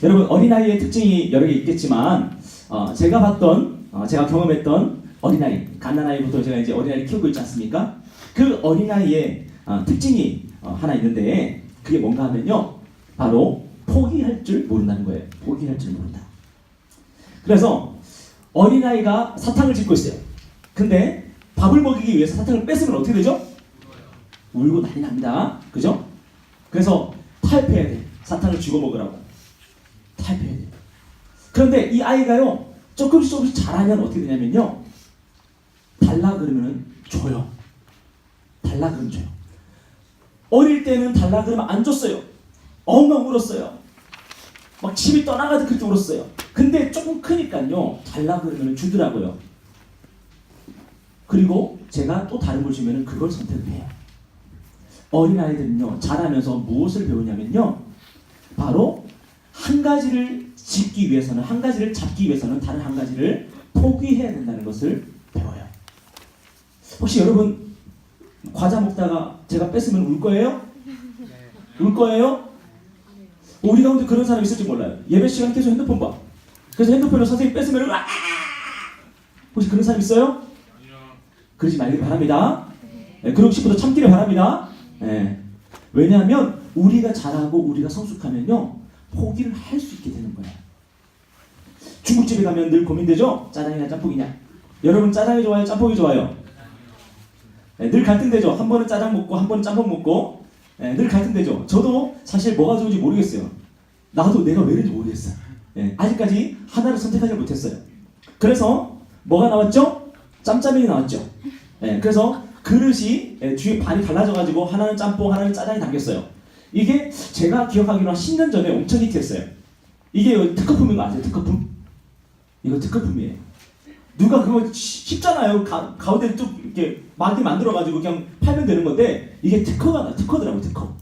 여러분 어린아이의 특징이 여러 개 있겠지만 제가 봤던 제가 경험했던 어린아이, 갓난아이부터 제가 이제 어린아이를 키우고 있지 않습니까? 그 어린아이의 특징이 하나 있는데 그게 뭔가 하면요 바로 포기할 줄 모른다는 거예요. 포기할 줄 모른다. 그래서 어린아이가 사탕을 짚고 있어요. 근데 밥을 먹이기 위해서 사탕을 뺏으면 어떻게 되죠? 울고 난리 납니다. 그죠? 그래서 타협해야 돼. 사탕을 쥐고 먹으라고. 타협해야 돼. 그런데 이 아이가요 조금씩 잘하면 어떻게 되냐면요 달라 그러면 줘요. 달라 그러면 줘요. 어릴 때는 달라 그러면 안 줬어요. 엉엉 울었어요. 막 집이 떠나가듯 그렇게 울었어요. 근데 조금 크니까요 달라 그러면 주더라고요. 그리고 제가 또 다른 걸 주면 그걸 선택을 해요. 어린아이들은요 자라면서 무엇을 배우냐면요 바로 한 가지를 짓기 위해서는 한 가지를 잡기 위해서는 다른 한 가지를 포기해야 된다는 것을 배워요. 혹시 여러분 과자 먹다가 제가 뺐으면 울 거예요? 울 거예요? 우리 가운데 그런 사람 있을지 몰라요. 예배 시간 계속 핸드폰 봐. 그래서 핸드폰을 선생님 뺐으면 으아! 혹시 그런 사람 있어요? 그러지 말길 바랍니다. 네, 그러고 싶어도 참기를 바랍니다. 네. 왜냐하면 우리가 잘하고 우리가 성숙하면요 포기를 할 수 있게 되는 거예요. 중국집에 가면 늘 고민되죠? 짜장이냐 짬뽕이냐. 여러분 짜장이 좋아요? 짬뽕이 좋아요? 네, 늘 갈등되죠. 한 번은 짜장 먹고 한 번은 짬뽕 먹고 네, 늘 갈등되죠. 저도 사실 뭐가 좋은지 모르겠어요. 나도 내가 왜 이런지 모르겠어요. 네, 아직까지 하나를 선택하지 못했어요. 그래서 뭐가 나왔죠? 짬짜면이 나왔죠. 네, 그래서 그릇이 뒤에 반이 갈라져가지고 하나는 짬뽕 하나는 짜장이 담겼어요. 이게 제가 기억하기로 한 10년 전에 엄청 히트했어요. 이게 특허품인 거 아세요? 특허품? 이거 특허품이에요. 누가 그거 쉽잖아요. 가운데 쭉 이렇게 많이 만들어가지고 그냥 팔면 되는 건데 이게 특허더라고요. 특허.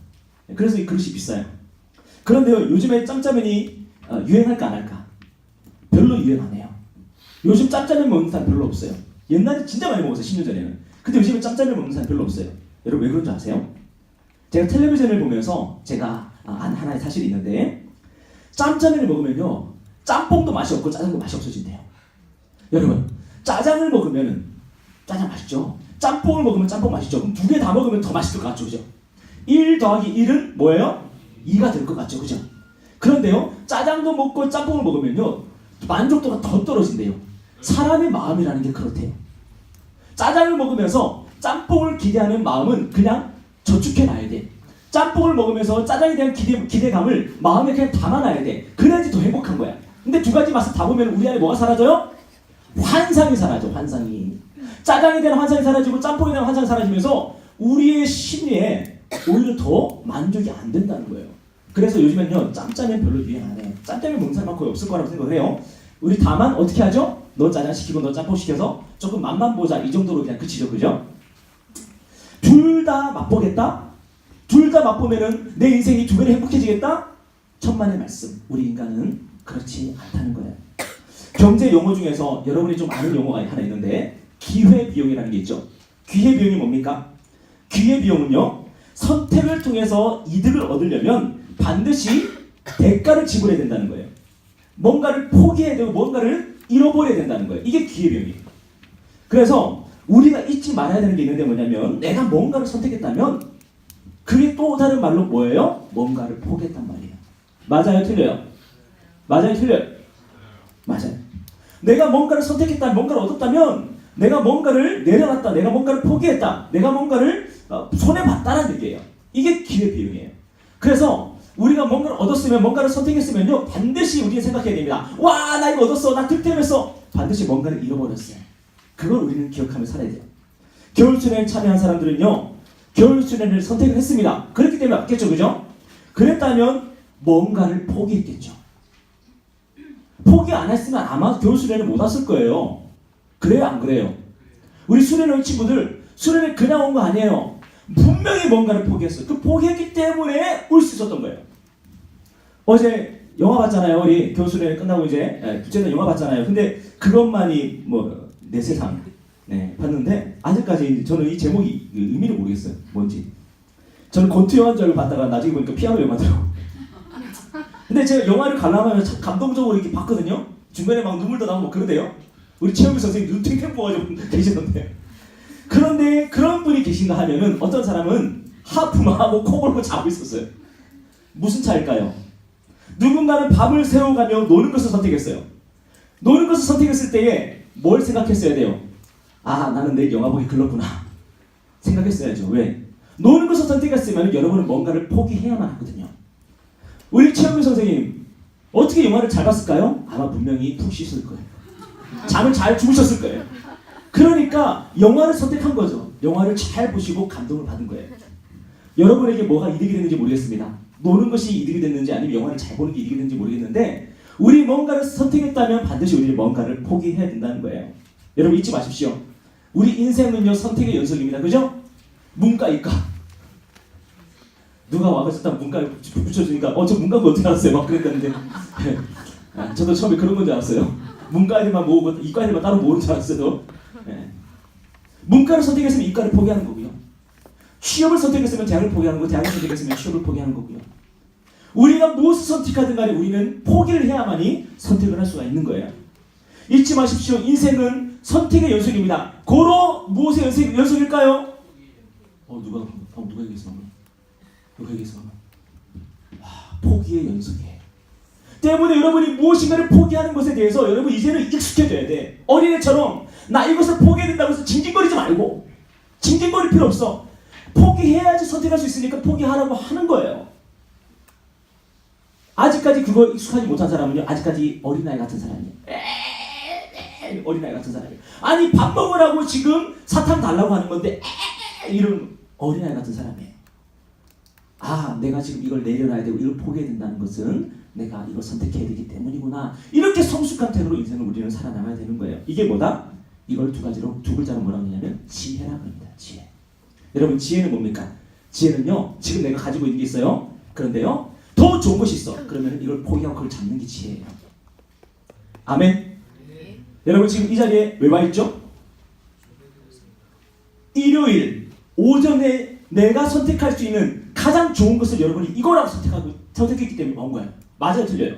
그래서 이 그릇이 비싸요. 그런데요 요즘에 짬짜면이 유행할까 안 할까? 별로 유행 안 해요. 요즘 짬짜면 먹는 사람 별로 없어요. 옛날에 진짜 많이 먹었어요. 10년 전에는. 근데 요즘에 짬짜면 먹는 사람 별로 없어요. 여러분 왜 그런 줄 아세요? 제가 텔레비전을 보면서 제가 안 하나의 사실이 있는데 짬짜면을 먹으면요 짬뽕도 맛이 없고 짜장도 맛이 없어진대요. 여러분 짜장을 먹으면 짜장 맛있죠. 짬뽕을 먹으면 짬뽕 맛있죠. 그럼 두 개 다 먹으면 더 맛있을 것 같죠. 그죠? 1 더하기 1은 뭐예요? 2가 될 것 같죠. 그죠? 그런데요 짜장도 먹고 짬뽕을 먹으면요 만족도가 더 떨어진대요. 사람의 마음이라는 게 그렇대요. 짜장을 먹으면서 짬뽕을 기대하는 마음은 그냥 저축해놔야 돼. 짬뽕을 먹으면서 짜장에 대한 기대감을 마음에 그냥 담아놔야 돼. 그래야지 더 행복한 거야. 근데 두 가지 맛을 다 보면 우리 안에 뭐가 사라져요? 환상이 사라져. 환상이. 짜장에 대한 환상이 사라지고 짬뽕에 대한 환상이 사라지면서 우리의 심리에 오히려 더 만족이 안 된다는 거예요. 그래서 요즘엔요 짬짜면 별로 유행 안 해요. 짬짜면 먹는 사람 거의 없을 거라고 생각을 해요. 우리 다만 어떻게 하죠? 너 짜장 시키고 너 짬뽕 시켜서 조금 맛만 보자 이 정도로 그냥 그치죠. 그죠? 둘 다 맛보겠다? 둘 다 맛보면은 내 인생이 두 배로 행복해지겠다? 천만의 말씀. 우리 인간은 그렇지 않다는 거예요. 경제 용어 중에서 여러분이 좀 아는 용어가 하나 있는데 기회비용이라는 게 있죠. 기회비용이 뭡니까? 기회비용은요 선택을 통해서 이득을 얻으려면 반드시 대가를 지불해야 된다는 거예요. 뭔가를 포기해야 되고 뭔가를 잃어버려야 된다는 거예요. 이게 기회비용이에요. 그래서 우리가 잊지 말아야 되는 게 있는데 뭐냐면 내가 뭔가를 선택했다면 그게 또 다른 말로 뭐예요? 뭔가를 포기했단 말이에요. 맞아요? 틀려요? 맞아요? 틀려요? 맞아요. 내가 뭔가를 선택했다, 뭔가를 얻었다면 내가 뭔가를 내려놨다, 내가 뭔가를 포기했다, 내가 뭔가를 손해봤다는 얘기예요. 이게 기회비용이에요. 그래서 우리가 뭔가를 얻었으면 뭔가를 선택했으면요 반드시 우리가 생각해야 됩니다. 와, 나 이거 얻었어, 나 득템했어. 반드시 뭔가를 잃어버렸어요. 그걸 우리는 기억하며 살아야 돼요. 겨울수련회에 참여한 사람들은요 겨울수련회를 선택을 했습니다. 그렇기 때문에 맞겠죠. 그죠? 그랬다면 뭔가를 포기했겠죠. 포기 안 했으면 아마 겨울수련회 못 왔을 거예요. 그래요 안 그래요? 우리 수련회 온 친구들 수련회 그냥 온 거 아니에요. 분명히 뭔가를 포기했어요. 그 포기했기 때문에 올 수 있었던 거예요. 어제 영화 봤잖아요. 우리 겨울수련회 끝나고 이제 둘째는 영화 봤잖아요. 근데 그것만이 뭐 내 세상 봤는데 아직까지 저는 이 제목이 의미를 모르겠어요. 뭔지. 저는 권투 영화인 줄 알고 봤다가 나중에 보니까 피아노 영화더라고. 근데 제가 영화를 관람하면 참 감동적으로 이렇게 봤거든요. 중간에 막 눈물도 나오고 그러대요. 우리 최영규 선생님 눈 탱탱 부어가지고 계시던데. 그런데 그런 분이 계신가 하면은 어떤 사람은 하품하고 코 골고 자고 있었어요. 무슨 차일까요? 누군가는 밤을 새워가며 노는 것을 선택했어요. 노는 것을 선택했을 때에 뭘 생각했어야 돼요? 아, 나는 내 영화 보기 글렀구나 생각했어야죠. 왜? 노는 것을 선택했으면 여러분은 뭔가를 포기해야만 하거든요. 우리 최영규 선생님 어떻게 영화를 잘 봤을까요? 아마 분명히 푹 씻을 거예요. 잠을 잘 주무셨을 거예요. 그러니까 영화를 선택한 거죠. 영화를 잘 보시고 감동을 받은 거예요. 여러분에게 뭐가 이득이 됐는지 모르겠습니다. 노는 것이 이득이 됐는지 아니면 영화를 잘 보는 게 이득이 됐는지 모르겠는데 우리 뭔가를 선택했다면 반드시 우리는 뭔가를 포기해야 된다는 거예요. 여러분 잊지 마십시오. 우리 인생은요 선택의 연속입니다. 그죠? 문과 이과 누가 와가지고 딱 문과에 붙여주니까 저 문과가 어떻게 알았어요? 막 그랬다는데 저도 처음에 그런 건 줄 알았어요. 문과 애들만 모으고 이과 애들만 따로 모으는 줄 알았어요. 문과를 선택했으면 이과를 포기하는 거고요. 취업을 선택했으면 대학을 포기하는 거고 대학을 선택했으면 취업을 포기하는 거고요. 우리가 무엇을 선택하든 간에 우리는 포기를 해야만이 선택을 할 수가 있는 거예요. 잊지 마십시오. 인생은 선택의 연속입니다. 고로 무엇의 연속일까요? 누가 얘기했어? 누가 얘기했어? 포기의 연속이에요. 때문에 여러분이 무엇인가를 포기하는 것에 대해서 여러분 이제는 익숙해져야 돼. 어린애처럼 나 이것을 포기해야 된다고 해서 징징거리지 말고 징징거릴 필요 없어. 포기해야지 선택할 수 있으니까 포기하라고 하는 거예요. 아직까지 그거 익숙하지 못한 사람은요 아직까지 어린아이 같은 사람이에요. 어린아이 같은 사람이에요. 아니 밥 먹으라고 지금 사탕 달라고 하는 건데 이런 어린아이 같은 사람이에요. 아 내가 지금 이걸 내려놔야 되고 이걸 포기해야 된다는 것은 내가 이걸 선택해야 되기 때문이구나. 이렇게 성숙한 태도로 인생을 우리는 살아나가야 되는 거예요. 이게 뭐다? 이걸 두 글자로 뭐라고 하냐면 지혜라고 합니다. 지혜. 여러분 지혜는 뭡니까? 지혜는요 지금 내가 가지고 있는 게 있어요. 그런데요 더 좋은 것이 있어. 그러면 이걸 포기하고 그걸 잡는 게 지혜예요. 아멘. 여러분 지금 이 자리에 왜 와 있죠? 일요일 오전에 내가 선택할 수 있는 가장 좋은 것을 여러분이 이거라고 선택했기 때문에 온 거예요. 맞아요, 틀려요?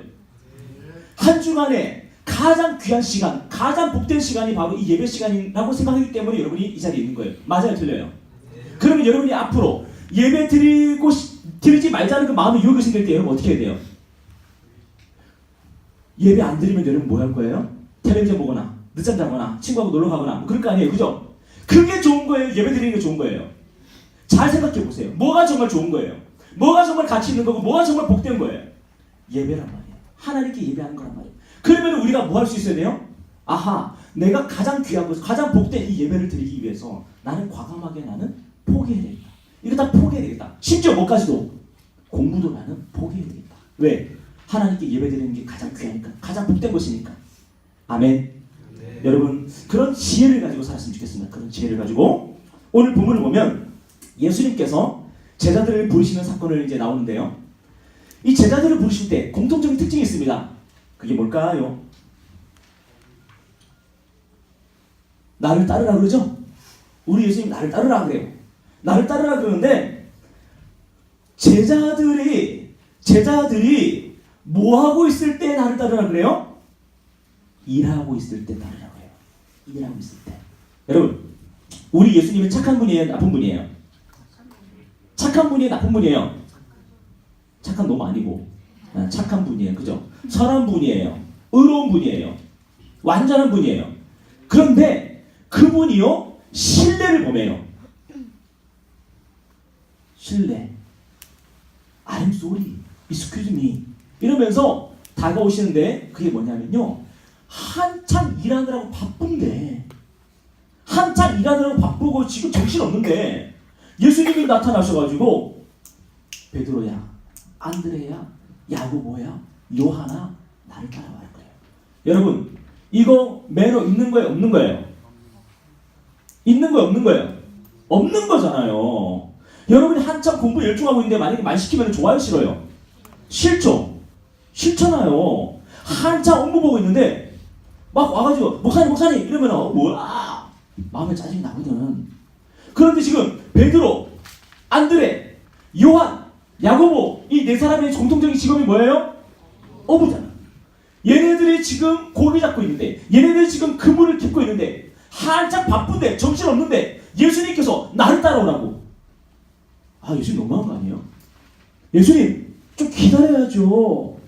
한 주간에 가장 귀한 시간, 가장 복된 시간이 바로 이 예배 시간이라고 생각하기 때문에 여러분이 이 자리에 있는 거예요. 맞아요, 틀려요? 그러면 여러분이 앞으로 예배 드리지 말자는 그 마음의 유혹이 생길 때 여러분 어떻게 해야 돼요? 예배 안 드리면 여러분 뭐 할 거예요? 텔레비전 보거나 늦잠 자거나 친구하고 놀러 가거나 뭐 그럴 거 아니에요, 그죠? 그게 좋은 거예요, 예배 드리는 게 좋은 거예요. 잘 생각해 보세요. 뭐가 정말 좋은 거예요? 뭐가 정말 가치 있는 거고 뭐가 정말 복된 거예요? 예배란 말이에요. 하나님께 예배하는 거란 말이에요. 그러면 우리가 뭐 할 수 있어야 돼요? 아하, 내가 가장 귀한 것, 가장 복된 이 예배를 드리기 위해서 나는 과감하게 나는 포기해야 되겠다. 이거 다 포기해야 되겠다. 심지어 뭐까지도 공부도 나는 포기해야 되겠다. 왜? 하나님께 예배 드리는 게 가장 귀하니까, 가장 복된 것이니까. 아멘. 네. 여러분 그런 지혜를 가지고 살았으면 좋겠습니다. 그런 지혜를 가지고 오늘 본문을 보면 예수님께서 제자들을 부르시는 사건을 이제 나오는데요. 이 제자들을 부르실 때 공통적인 특징이 있습니다. 그게 뭘까요? 나를 따르라 그러죠? 우리 예수님 나를 따르라 그래요. 나를 따르라 그러는데 제자들이 뭐 하고 있을 때 나를 따르라 그래요? 일하고 있을 때 따르라 그래요. 일하고 있을 때. 여러분, 우리 예수님은 착한 분이에요, 나쁜 분이에요? 착한 분이에요, 나쁜 분이에요? 착한 놈 아니고 착한 분이에요, 그죠? 선한 분이에요, 의로운 분이에요, 완전한 분이에요. 그런데 그분이요 신뢰를 범해요. 신뢰. I'm sorry, excuse me 이러면서 다가오시는데 그게 뭐냐면요, 한참 일하느라고 바쁜데, 한참 일하느라고 바쁘고 지금 정신없는데 예수님이 나타나셔가지고 베드로야, 안드레야, 야고보야, 요하나 나를 따라와라 그래요. 여러분 이거 매너 있는 거예요, 없는 거예요? 있는 거예요, 없는 거예요? 없는 거잖아요. 여러분이 한참 공부 열중하고 있는데 만약에 말 시키면 좋아요, 싫어요? 싫죠? 싫잖아요. 한참 업무 보고 있는데 막 와가지고 목사님 이러면 뭐야 마음에 짜증이 나거든. 그런데 지금 베드로, 안드레, 요한, 야고보 이 네 사람의 공통적인 직업이 뭐예요? 어부잖아. 얘네들이 지금 고기 잡고 있는데, 얘네들이 지금 그물을 깃고 있는데, 한참 바쁜데 정신없는데 예수님께서 나를 따라오라고. 아, 예수님 너무한 거 아니에요? 예수님 좀 기다려야죠.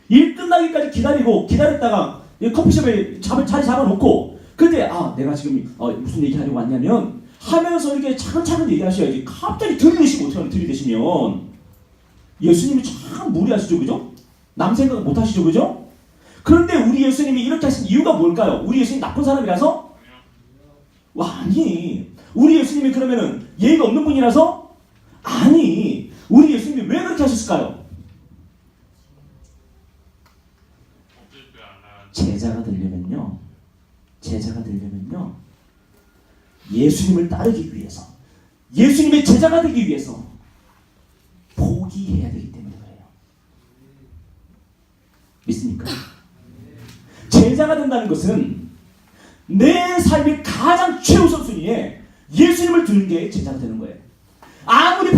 일 끝나기까지 기다렸다가 커피숍에 자리 잡아놓고, 근데 내가 지금 무슨 얘기하려고 왔냐면 하면서 이렇게 차근차근 얘기하셔야지. 갑자기 들이대시면 어떡하면, 들이대시면 예수님이 참 무리하시죠, 그죠? 남 생각 못 하시죠, 그죠? 그런데 우리 예수님이 이렇게 하신 이유가 뭘까요? 우리 예수님 나쁜 사람이라서? 아니, 우리 예수님이 그러면은 예의가 없는 분이라서? 아니, 우리 예수님이 왜 그렇게 하셨을까요? 제자가 되려면요, 예수님을 따르기 위해서, 예수님의 제자가 되기 위해서 포기해야 되기 때문에 그래요. 믿습니까? 제자가 된다는 것은 내 삶의 가장 최우선순위에 예수님을 두는 게 제자가 되는 거예요. 아무리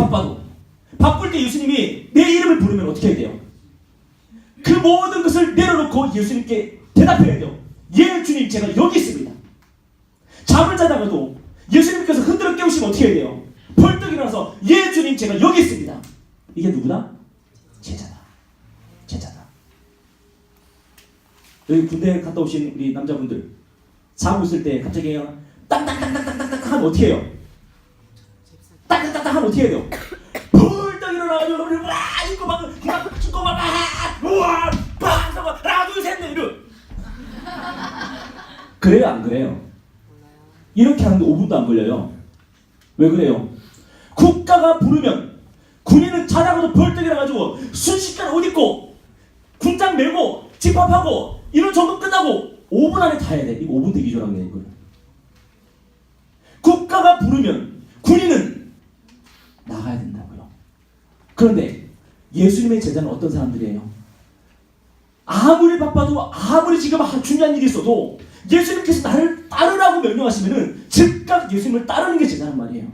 바쁠 때 예수님이 내 이름을 부르면 어떻게 해야 돼요? 그 모든 것을 내려놓고 예수님께 대답해야 돼요. 예, 주님, 제가 여기 있습니다. 잠을 자다가도 예수님께서 흔들어 깨우시면 어떻게 해야 돼요? 벌떡 일어나서 예, 주님, 제가 여기 있습니다. 이게 누구다? 제자다. 여기 군대 갔다 오신 우리 남자분들, 자고 있을 때 갑자기 땅땅땅땅땅땅 하면 어떻게 해요? 땅땅땅땅 하면 어떻게 해야 돼요? 벌떡 일어나가지고 와 이거 막 이거 막 우와 빵 하나 둘 셋 넷 이러. 그래요, 안 그래요? 이렇게 하는데 5분도 안 걸려요. 왜 그래요? 국가가 부르면 군인은 자다가도 벌떡 일어나가지고 순식간에 옷 입고 군장 메고 집합하고 이런 점검 끝나고 5분 안에 다 해야 돼. 이거 5분 대기조라고 해야 돼. 국가가 부르면 군인은 나가야 된다고요. 그런데 예수님의 제자는 어떤 사람들이에요? 아무리 바빠도, 아무리 지금 중요한 일이 있어도 예수님께서 나를 따르라고 명령하시면은 즉각 예수님을 따르는 게 제자란 말이에요.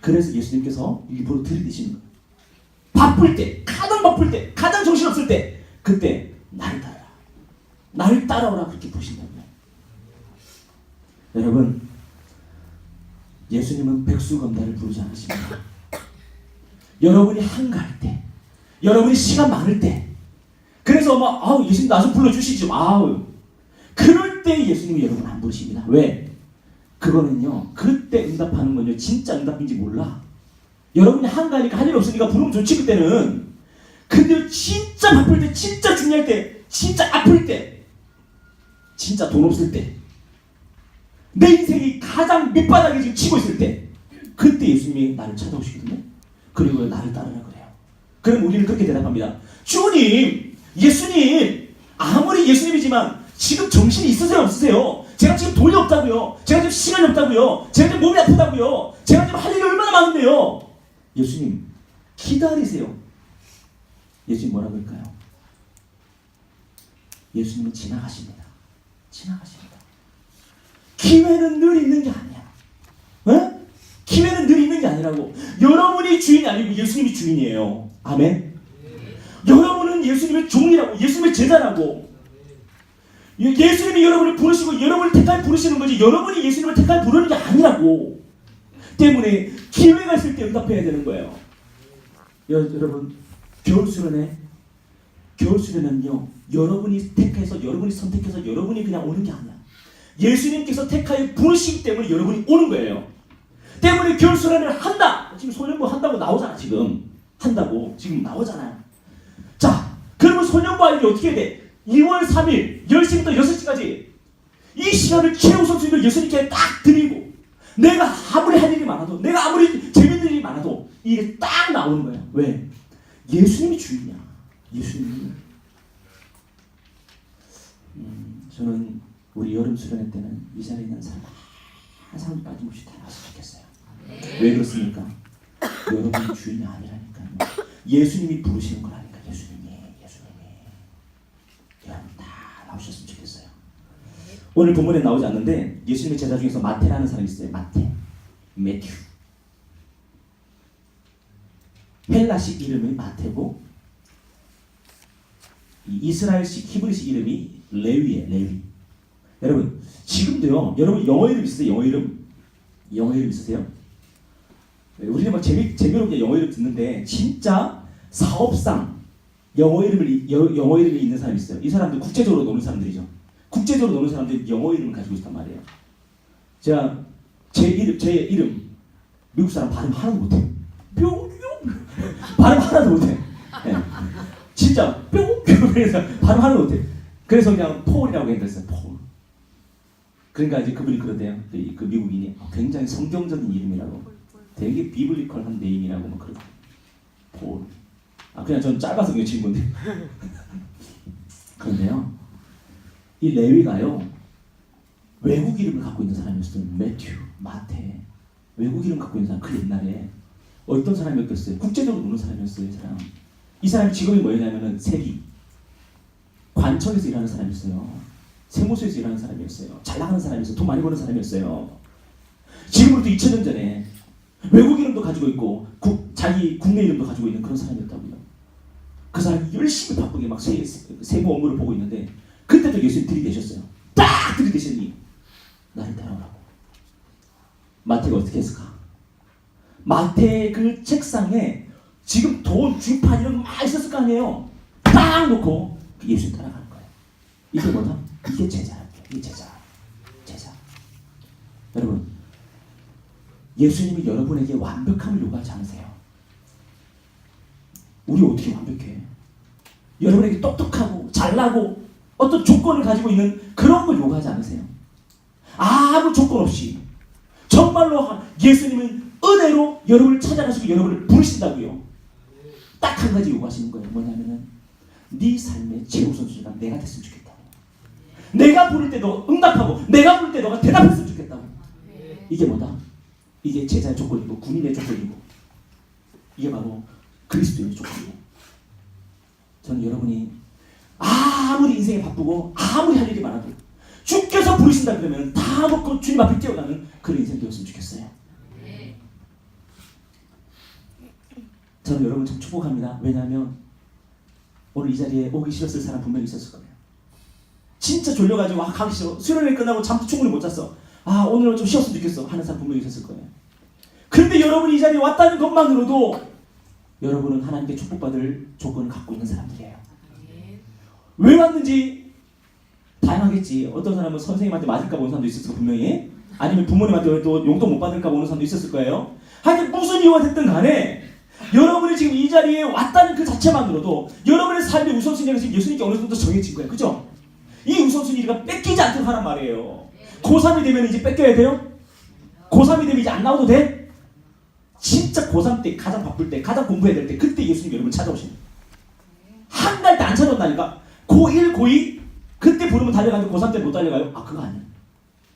그래서 예수님께서 일부러 들이대시는 거예요. 바쁠 때, 가장 바쁠 때, 가장 정신없을 때, 그때 나를 따르라, 나를 따라오라, 그렇게 부르신다고요. 여러분, 예수님은 백수검다를 부르지 않으십니다. 여러분이 한가할 때, 여러분이 시간 많을 때, 그래서 막 예수님 나 좀 불러주시죠. 그럴 때 예수님이 여러분 안 부르십니다. 왜? 그거는요, 그때 응답하는 건요, 진짜 응답인지 몰라. 여러분이 한가하니까 할 일 없으니까 부르면 좋지, 그때는. 근데 진짜 바쁠 때, 진짜 중요할 때, 진짜 아플 때, 진짜 돈 없을 때, 내 인생이 가장 밑바닥에 지금 치고 있을 때, 그때 예수님이 나를 찾아오시거든요. 그리고 나를 따르라 그래요. 그럼 우리는 그렇게 대답합니다. 주님, 예수님, 아무리 예수님이지만 지금 정신이 있으세요, 없으세요? 제가 지금 돈이 없다고요. 제가 지금 시간이 없다고요. 제가 지금 몸이 아프다고요. 제가 지금 할 일이 얼마나 많은데요. 예수님, 기다리세요. 예수님 뭐라고 할까요? 예수님은 지나가십니다. 기회는 늘 있는 게 아니야. 기회는 늘 있는 게 아니라고. 여러분이 주인이 아니고 예수님이 주인이에요. 아멘. 여러분은 예수님의 종이라고, 예수님의 제자라고. 예수님이 여러분을 부르시고 여러분을 택하여 부르시는 거지, 여러분이 예수님을 택하여 부르는 게 아니라고. 때문에 기회가 있을 때 응답해야 되는 거예요. 여러분, 겨울수련은요, 여러분이 택해서, 여러분이 선택해서 여러분이 그냥 오는 게 아니야. 예수님께서 택하여 부르시기 때문에 여러분이 오는 거예요. 때문에 겨울수련을 한다. 지금 소년부 한다고 나오잖아. 지금 한다고 지금 나오잖아요. 자, 그러면 소년부 아이들이 어떻게 해야 돼? 2월 3일 10시부터 6시까지 이 시간을 최우선순위로 예수님께 딱 드리고, 내가 아무리 할 일이 많아도, 내가 아무리 재밌는 일이 많아도 이게 딱 나오는 거예요. 왜? 예수님이 주인이야. 예수님이. 저는 우리 여름 수련회 때는 이 자리에 있는 사람 한 사람 빠짐없이 다 나왔으면 좋겠어요. 왜 그렇습니까? 여러분이 주인이 아니라니까요. 예수님이 부르시는 거라니까. 예수님이 여러분 다 나오셨으면 좋겠어요. 오늘 본문에 나오지 않는데 예수님의 제자 중에서 마태라는 사람이 있어요. 매튜. 헬라식 이름이 마태고 이 이스라엘식 히브리식 이름이 레위예요. 레위. 여러분 지금도요. 여러분 영어 이름 있으세요? 영어 이름? 영어 이름 있으세요? 우리는 막 재미롭게 영어 이름 듣는데 진짜 사업상 영어 이름이 있는 사람이 있어요. 이 사람들 국제적으로 노는 사람들이죠. 국제적으로 노는 사람들이 영어 이름을 가지고 있단 말이에요. 제가 제 이름 미국 사람 발음 하나도 못해요. 뿅뿅 발음 하나도 못해. 네. 진짜 뿅뿅 그래서 발음 하나도 못해. 그래서 그냥 폴이라고 했어요. 폴. 그러니까 이제 그분이 그러대요. 그 미국인이 굉장히 성경적인 이름이라고, 되게 비블리컬한 네임이라고 막 그러고. 폴. 그냥 전 짧아서 그냥 친 건데. 그런데요, 이 레위가요 외국 이름을 갖고 있는 사람이었어요. 매튜, 마태. 외국 이름 갖고 있는 사람. 그 옛날에 어떤 사람이었겠어요? 국제적으로 노는 사람이었어요. 이 사람의 직업이 뭐였냐면은 세리, 관청에서 일하는 사람이었어요. 세무서에서 일하는 사람이었어요. 잘 나가는 사람이었어요. 돈 많이 버는 사람이었어요. 지금으로부터 2000년 전에 외국 이름도 가지고 있고 자기 국내 이름도 가지고 있는 그런 사람이었다고요. 그 사람이 열심히 바쁘게 막 세무 업무를 보고 있는데 그때도 예수님 들이대셨어요. 딱 들이대시니 나를 따라오라고. 마태가 어떻게 했을까? 마태의 그 책상에 지금 돈, 주판 이런 거 막 있었을 거 아니에요. 딱 놓고 예수님 따라가는 거예요. 이게 뭐다? 이게 제자라고요. 이게 제자. 여러분, 예수님이 여러분에게 완벽함을 요구하지 않으세요. 우리 어떻게 완벽해? 여러분에게 똑똑하고 잘나고 어떤 조건을 가지고 있는 그런 걸 요구하지 않으세요. 아무 조건 없이 정말로 예수님은 은혜로 여러분을 찾아가시고 여러분을 부르신다고요. 딱 한 가지 요구하시는 거예요. 뭐냐면은 네 삶의 최우선순위가 내가 됐으면 좋겠다고. 내가 부를 때 너 응답하고 내가 부를 때 너가 대답했으면 좋겠다고. 이게 뭐다? 이게 제자의 조건이고 군인의 조건이고 이게 바로 그리스도인의 조건이에요. 저는 여러분이 아무리 인생이 바쁘고 아무리 할 일이 많아도 주께서 부르신다 그러면 다 먹고 주님 앞에 뛰어가는 그런 인생 되었으면 좋겠어요. 저는 여러분 참 축복합니다. 왜냐하면 오늘 이 자리에 오기 싫었을 사람 분명히 있었을 거예요. 진짜 졸려가지고 가기 싫어. 수련회 끝나고 잠도 충분히 못 잤어. 오늘은 좀 쉬었으면 좋겠어 하는 사람 분명히 있었을 거예요. 그런데 여러분이 이 자리에 왔다는 것만으로도 여러분은 하나님께 축복받을 조건을 갖고 있는 사람들이에요. 왜 왔는지 다양하겠지. 어떤 사람은 선생님한테 맞을까 봐 오는 사람도 있었을 거예요. 분명히. 아니면 부모님한테 또 용돈 못 받을까 봐 오는 사람도 있었을 거예요. 하여튼 무슨 이유가 됐든 간에 여러분이 지금 이 자리에 왔다는 그 자체만으로도 여러분의 삶의 우선순위가 지금 예수님께 어느 정도 정해진 거예요. 그죠? 이 우선순위가 뺏기지 않도록 하란 말이에요. 고3이 되면 이제 뺏겨야 돼요? 고3이 되면 이제 안 나와도 돼? 진짜 고3 때 가장 바쁠 때 가장 공부해야 될 때 그때 예수님이 여러분 찾아오시는 거예요. 한 달 때 안 찾아온다니까. 고1, 고2 그때 부르면 달려가는데 고3 때 못 달려가요? 그거 아니야.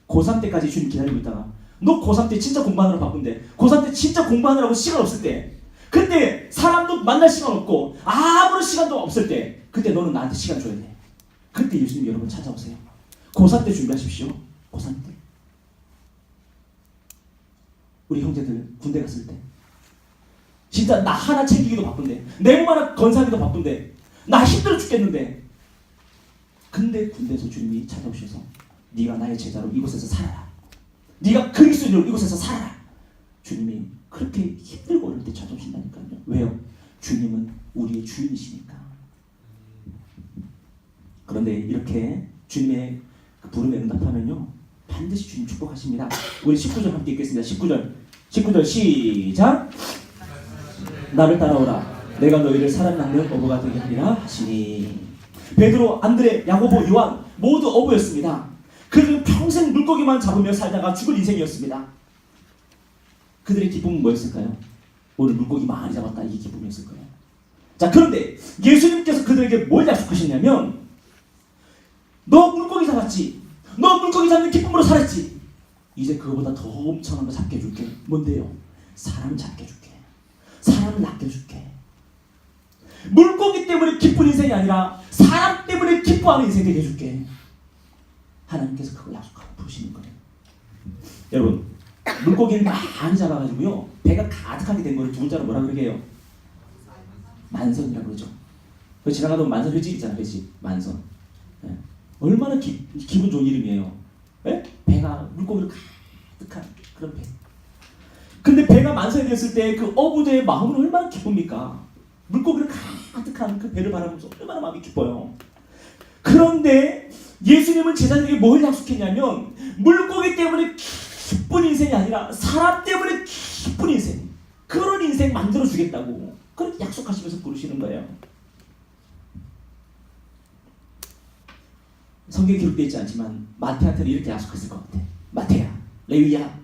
고3 때까지 주님 기다리고 있다가 너 고3 때 진짜 공부하느라 바쁜데 고3 때 진짜 공부하느라고 시간 없을 때 그때 사람도 만날 시간 없고 아무런 시간도 없을 때 그때 너는 나한테 시간 줘야 돼. 그때 예수님 여러분 찾아오세요. 고3 때 준비하십시오. 고3 때. 우리 형제들 군대 갔을 때 진짜 나 하나 챙기기도 바쁜데 내 몸 하나 건사하기도 바쁜데 나 힘들어 죽겠는데 근데 군대에서 주님이 찾아오셔서 네가 나의 제자로 이곳에서 살아라. 네가 그리스도인으로 이곳에서 살아라. 주님이 그렇게 힘들고 어릴 때 찾아오신다니까요. 왜요? 주님은 우리의 주인이시니까. 그런데 이렇게 주님의 그 부름에 응답하면요 반드시 주님 축복하십니다. 우리 19절 함께 읽겠습니다. 19절 시작. 나를 따라오라. 내가 너희를 살아남는 어부가 되게 하리라 하시니. 베드로, 안드레, 야고보, 요한 모두 어부였습니다. 그들은 평생 물고기만 잡으며 살다가 죽을 인생이었습니다. 그들의 기쁨은 뭐였을까요? 오늘 물고기 많이 잡았다 이 기쁨이었을 거예요. 자, 그런데 예수님께서 그들에게 뭘 약속하셨냐면 너 물고기 잡았지? 너 물고기 잡는 기쁨으로 살았지? 이제 그거보다 더 엄청난 거 잡게 해줄게. 뭔데요? 사람 잡게 해줄게. 사람을 낚게 해줄게. 물고기 때문에 기쁜 인생이 아니라 사람 때문에 기뻐하는 인생 되게 해줄게. 하나님께서 그거 약속하고 부르시는 거예요. 여러분, 물고기를 많이 잡아가지고요 배가 가득하게 된 거를 두 글자로 뭐라 그러게요? 만선이라고 그러죠. 그 지나가다 보면 만선 회집 있잖아. 회집 만선. 예. 얼마나 기분 좋은 이름이에요. 예? 배가 물고기로 가득한 그런 배. 근데 배가 만선이 됐을 때 그 어부들의 마음은 얼마나 기쁩니까? 물고기를 가득한 그 배를 바라보면서 얼마나 마음이 기뻐요. 그런데 예수님은 제자들에게 뭘 약속했냐면 물고기 때문에 기쁜 인생이 아니라 사람 때문에 기쁜 인생, 그런 인생 만들어주겠다고 그렇게 약속하시면서 부르시는 거예요. 성경에 기록되어 있지 않지만 마태한테는 이렇게 약속했을 것 같아. 마태야, 레위야,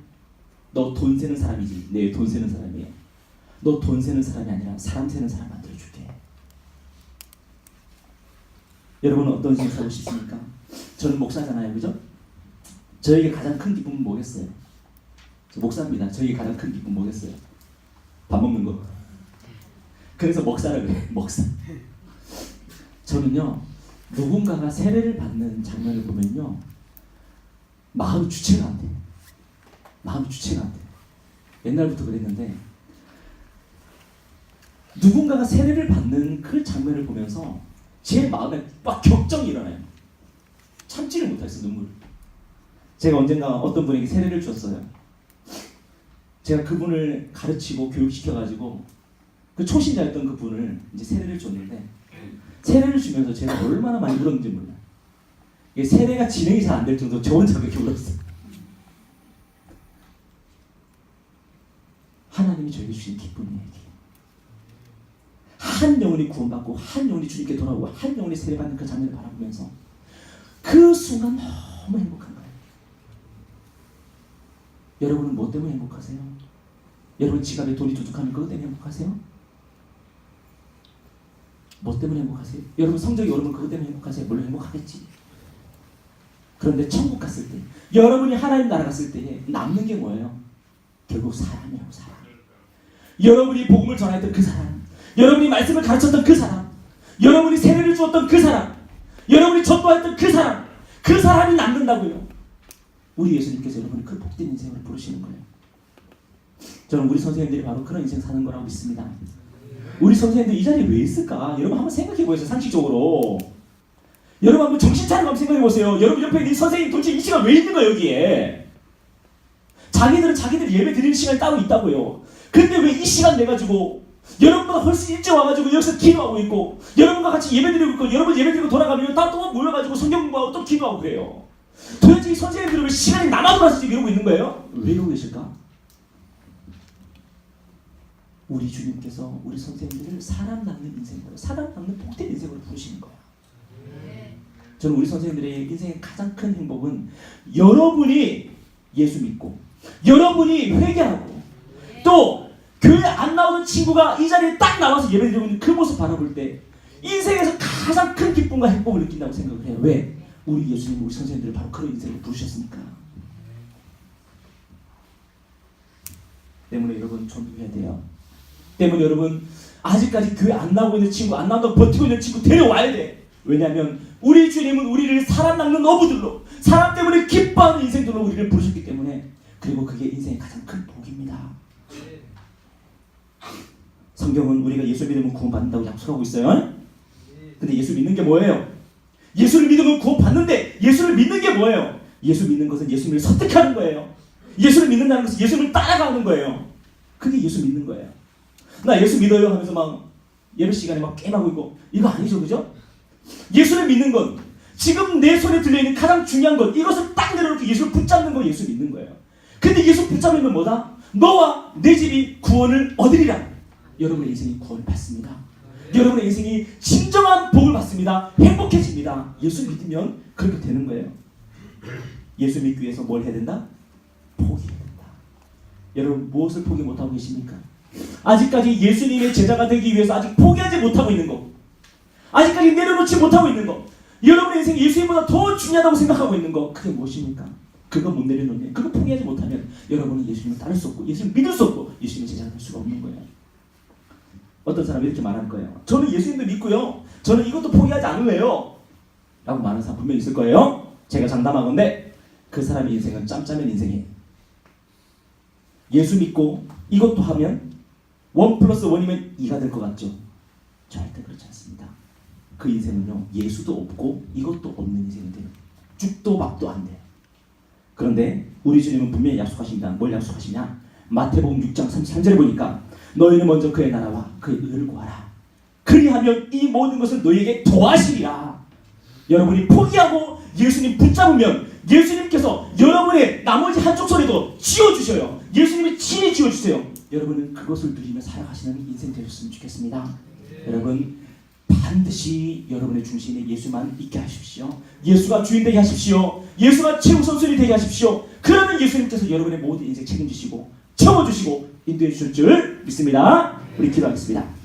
너 돈 세는 사람이지. 네, 돈 세는 사람이에요. 너 돈 세는 사람이 아니라 사람 세는 사람 만들어줄게. 여러분은 어떤 인생 살고 싶습니까? 저는 목사잖아요, 그죠? 저에게 가장 큰 기쁨은 뭐겠어요? 저 목사입니다. 저에게 가장 큰 기쁨은 뭐겠어요? 밥 먹는 거. 그래서 목사라고 그래요. 목사. 저는요, 누군가가 세례를 받는 장면을 보면요, 마음이 주체가 안 돼요. 마음이 주체가 안 돼요. 옛날부터 그랬는데 누군가가 세례를 받는 그 장면을 보면서 제 마음에 막 격정이 일어나요. 참지를 못했어요, 눈물을. 제가 언젠가 어떤 분에게 세례를 줬어요. 제가 그분을 가르치고 교육시켜가지고 그 초신자였던 그 분을 이제 세례를 줬는데, 세례를 주면서 제가 얼마나 많이 울었는지 몰라요. 이게 세례가 진행이 잘 안 될 정도로 저 혼자 그렇게 울었어요. 하나님이 저에게 주신 기쁨이에요. 한 영혼이 구원받고 한 영혼이 주님께 돌아오고 한 영혼이 세례받는 그 장면을 바라보면서 그 순간 너무 행복한 거예요. 여러분은 뭐 때문에 행복하세요? 여러분 지갑에 돈이 두둑하면 그것 때문에 행복하세요? 뭐 때문에 행복하세요? 여러분 성적이 오르면 그것 때문에 행복하세요? 물론 행복하겠지. 그런데 천국 갔을 때, 여러분이 하나님 나라 갔을 때 남는 게 뭐예요? 결국 사람이라고. 사람. 여러분이 복음을 전했던 그 사람, 여러분이 말씀을 가르쳤던 그 사람, 여러분이 세례를 주었던 그 사람, 여러분이 전도했던 그 사람, 그 사람이 남는다고요. 우리 예수님께서 여러분이 그 복된 인생을 부르시는 거예요. 저는 우리 선생님들이 바로 그런 인생 사는 거라고 믿습니다. 우리 선생님들 이 자리에 왜 있을까? 여러분 한번 생각해 보세요. 상식적으로. 여러분 한번 정신 차리고 한번 생각해 보세요. 여러분 옆에 있는 선생님 도대체 이 시간 왜 있는 거예요, 여기에? 자기들은 자기들 예배 드리는 시간이 따로 있다고요. 근데 왜 이 시간 내가지고 여러분보다 훨씬 일찍 와가지고 여기서 기도하고 있고, 여러분과 같이 예배 드리고 있고, 여러분 예배 드리고 돌아가면 다 또 모여가지고 성경 공부하고 또 기도하고 그래요. 도대체 이 선생님들은 왜 시간이 남아 돌아서 지금 이러고 있는 거예요? 왜 이러고 계실까? 우리 주님께서 우리 선생님들을 사람 낳는 인생으로, 사람 낳는 복된 인생으로 부르시는 거예요. 저는 우리 선생님들의 인생의 가장 큰 행복은 여러분이 예수 믿고, 여러분이 회개하고, 또 교회 안 나오는 친구가 이 자리에 딱 나와서 예배드리고 있는 그 모습 바라볼 때 인생에서 가장 큰 기쁨과 행복을 느낀다고 생각을 해요. 왜? 우리 예수님, 우리 선생님들을 바로 그런 인생을 부르셨으니까. 때문에 여러분 존경해야 돼요. 때문에 여러분 아직까지 교회 안 나오고 있는 친구, 안 나온다고 버티고 있는 친구 데려와야 돼. 왜냐하면 우리 주님은 우리를 사람 낚는 어부들로, 사람 때문에 기뻐하는 인생들로 우리를 부르셨기 때문에, 그리고 그게 인생의 가장 큰 복입니다. 성경은 우리가 예수 믿으면 구원받는다고 약속하고 있어요. 근데 예수 믿는 게 뭐예요? 예수를 믿으면 구원받는데, 예수를 믿는 게 뭐예요? 예수 믿는 것은 예수님을 설득하는 거예요. 예수를 믿는다는 것은 예수님을 따라가는 거예요. 그게 예수 믿는 거예요. 나 예수 믿어요 하면서 막 예배 시간에 막 게임하고 있고, 이거 아니죠, 그죠? 예수를 믿는 건, 지금 내 손에 들려있는 가장 중요한 것, 이것을 딱 내려놓고 예수를 붙잡는 거 예수 믿는 거예요. 근데 예수 붙잡으면 뭐다? 너와 내 집이 구원을 얻으리라. 여러분의 인생이 구원을 받습니다. 여러분의 인생이 진정한 복을 받습니다. 행복해집니다. 예수 믿으면 그렇게 되는 거예요. 예수 믿기 위해서 뭘 해야 된다? 포기해야 된다. 여러분 무엇을 포기 못하고 계십니까? 아직까지 예수님의 제자가 되기 위해서 아직 포기하지 못하고 있는 거, 아직까지 내려놓지 못하고 있는 거, 여러분의 인생이 예수님보다 더 중요하다고 생각하고 있는 거, 그게 무엇입니까? 그거 못 내려놓으면, 그거 포기하지 못하면 여러분은 예수님을 따를 수 없고, 예수님을 믿을 수 없고, 예수님의 제자가 될 수가 없는 거예요. 어떤 사람이 이렇게 말할 거예요. 저는 예수님도 믿고요, 저는 이것도 포기하지 않을래요 라고 말하는 사람 분명히 있을 거예요. 제가 장담하건대 그 사람의 인생은 짬짜면 인생이에요. 예수 믿고 이것도 하면 1+1이면 2가 될 것 같죠? 절대 그렇지 않습니다. 그 인생은요, 예수도 없고 이것도 없는 인생이 돼요. 죽도 밥도 안 돼요. 그런데 우리 주님은 분명히 약속하십니다. 뭘 약속하시냐? 마태복음 6장 33절에 보니까 너희는 먼저 그의 나라와 그의 의를 구하라. 그리하면 이 모든 것을 너희에게 더하시리라. 여러분이 포기하고 예수님 붙잡으면 예수님께서 여러분의 나머지 한쪽 소리도 지어주셔요. 예수님이 친히 지어주세요. 여러분은 그것을 누리며 살아가시는 인생 되셨으면 좋겠습니다. 여러분 반드시 여러분의 중심에 예수만 있게 하십시오. 예수가 주인 되게 하십시오. 예수가 최우선순위 되게 하십시오. 그러면 예수님께서 여러분의 모든 인생 책임지시고 채워주시고 인도해 주실 줄 믿습니다. 우리 기도하겠습니다.